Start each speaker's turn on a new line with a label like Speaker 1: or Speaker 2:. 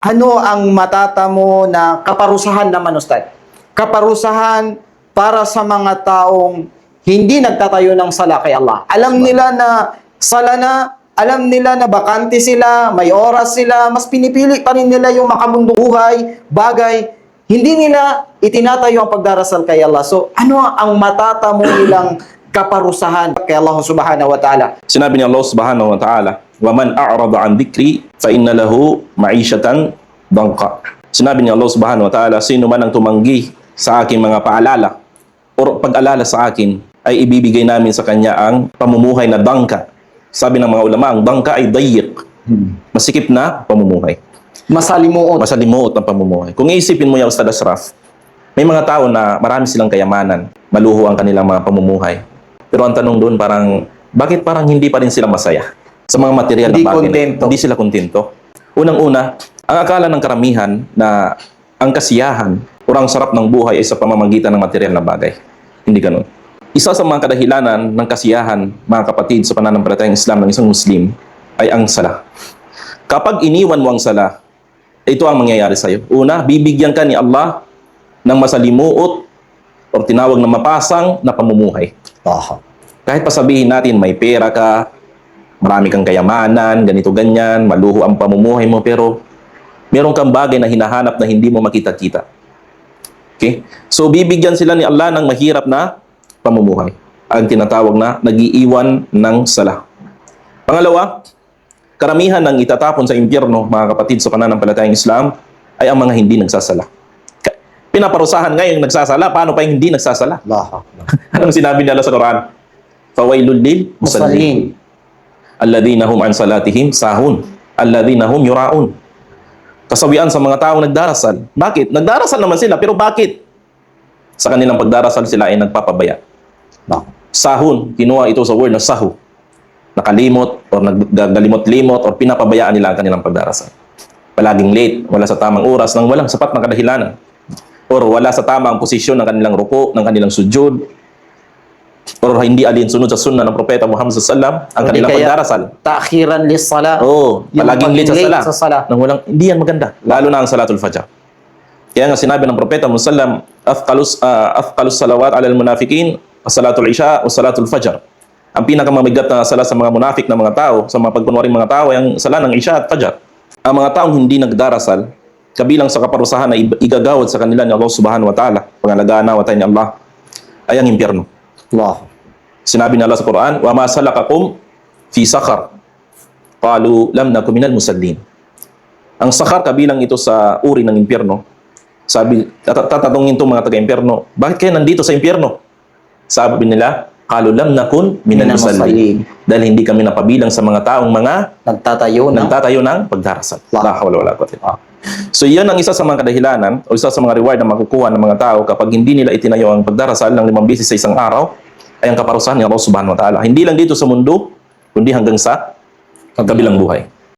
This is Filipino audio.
Speaker 1: Ano ang matatamo na kaparusahan naman, Ustad? Kaparusahan para sa mga taong hindi nagtatayo ng sala kay Allah. Alam nila na sala na, alam nila na bakante sila, may oras sila, mas pinipili pa rin nila yung makamundong buhay, bagay. Hindi nila itinatayo ang pagdarasal kay Allah. So, ano ang matatamo nilang kaparusahan kay Allah subhanahu wa ta'ala?
Speaker 2: Sinabi ni Allah subhanahu wa ta'ala, وَمَنْ أَعْرَضَ عَنْ ذِكْرِي فَإِنَّ لَهُ مَعِيشَةً ضَنْكًا. Sinabi ni Allah subhanahu wa ta'ala, sino man ang tumanggi sa aking mga paalala o pag-alala sa akin, ay ibibigay namin sa kanya ang pamumuhay na dangka. Sabi ng mga ulama, ang dangka ay dayiq, masikip na pamumuhay.
Speaker 1: Masalimuot.
Speaker 2: Masalimuot ang pamumuhay. Kung iisipin mo yung Ustad Ashraf, may mga tao na marami silang kayamanan, maluho ang kanilang mga pamumuhay. Pero ang tanong doon parang, bakit parang hindi pa rin sila masaya sa mga material
Speaker 1: Hindi
Speaker 2: na bagay?
Speaker 1: kontento.
Speaker 2: Hindi sila kontento. Unang-una, ang akala ng karamihan na ang kasiyahan o ang sarap ng buhay ay sa pamamagitan ng material na bagay. Hindi ganun. Isa sa mga kadahilanan ng kasiyahan, mga kapatid, sa pananampalatayang Islam ng isang Muslim ay ang sala. Kapag iniwan mo ang sala, ito ang mangyayari sa iyo. Una, bibigyan ka ni Allah ng masalimuot o tinawag na mapasang na pamumuhay. Kahit pa sabihin natin may pera ka, marami kang kayamanan, ganito ganyan, maluho ang pamumuhay mo, pero meron kang bagay na hinahanap na hindi mo makita-kita. Okay? So bibigyan sila ni Allah ng mahirap na pamumuhay. Ang tinatawag na nag-iiwan ng sala. Pangalawa, karamihan ng itatapon sa impyerno, mga kapatid, sa pananampalatayang Islam ay ang mga hindi nagsasala. Pinaparusahan ngayon yung nagsasala, paano pa yung hindi nagsasala? Anong sinabi nila sa Quran? Fawailul lil musallin alladhina hum an salatihim sahun alladhina hum yuraun. Kasawian sa mga taong nagdarasal. Bakit? Nagdarasal naman sila, pero bakit? Sa kanilang pagdarasal sila ay nagpapabaya. Sahun, kinuha ito sa word na sahu. Nakalimot o naggalimot-limot o pinapabayaan nila ang kanilang pagdarasal. Palaging late, wala sa tamang oras, nang walang sapat na kadahilanan. Or wala sa tamang posisyon ng kanilang ruko, ng kanilang sujud. Or hindi alinsunod sa sunnah ng Propeta Muhammad SAW ang kanilang pagdarasal.
Speaker 1: Ta'khiran lis-sala.
Speaker 2: Oo, palaging late sa sala.
Speaker 1: Sa
Speaker 2: Nang hindi yan maganda. Lalo na ang salatul fajr. Kaya nga sinabi ng Propeta Muhammad SAW, afqalus salawat alal munafiqin, as-salatul isha, as-salatul fajr. Ang pinakamamabigat na sala sa mga munafik na mga tao, sa mga pagkunwaring mga tao, ay ang sala ng isha at fajr. Ang mga taong hindi nagdarasal, kabilang sa kaparusahan na igagawad sa kanila ni Allah subhanahu wa ta'ala, pangalagaan na watay ni Allah, ay ang impyerno. Sinabi ni Allah sa Quran, wa ma salakakum fi sakar, qalu lam nakum minal musallin. Ang sakar, kabilang ito sa uri ng impyerno. Sabi, tatatungin itong mga taga-impyerno, bakit kayo nandito sa impyerno? Sabi nila, qalu lam nakun minal musallin. Dahil hindi kami napabilang sa mga taong mga nagtatayo ng pagdarasal. La hawla wala quwwata illa billah. So yan ang isa sa mga kadahilanan o isa sa mga reward na makukuha ng mga tao kapag hindi nila itinayo ang pagdarasal ng 5 beses sa isang araw, ay ang kaparusahan ni Allah subhanahu wa ta'ala. Hindi lang dito sa mundo, kundi hanggang sa kabilang buhay.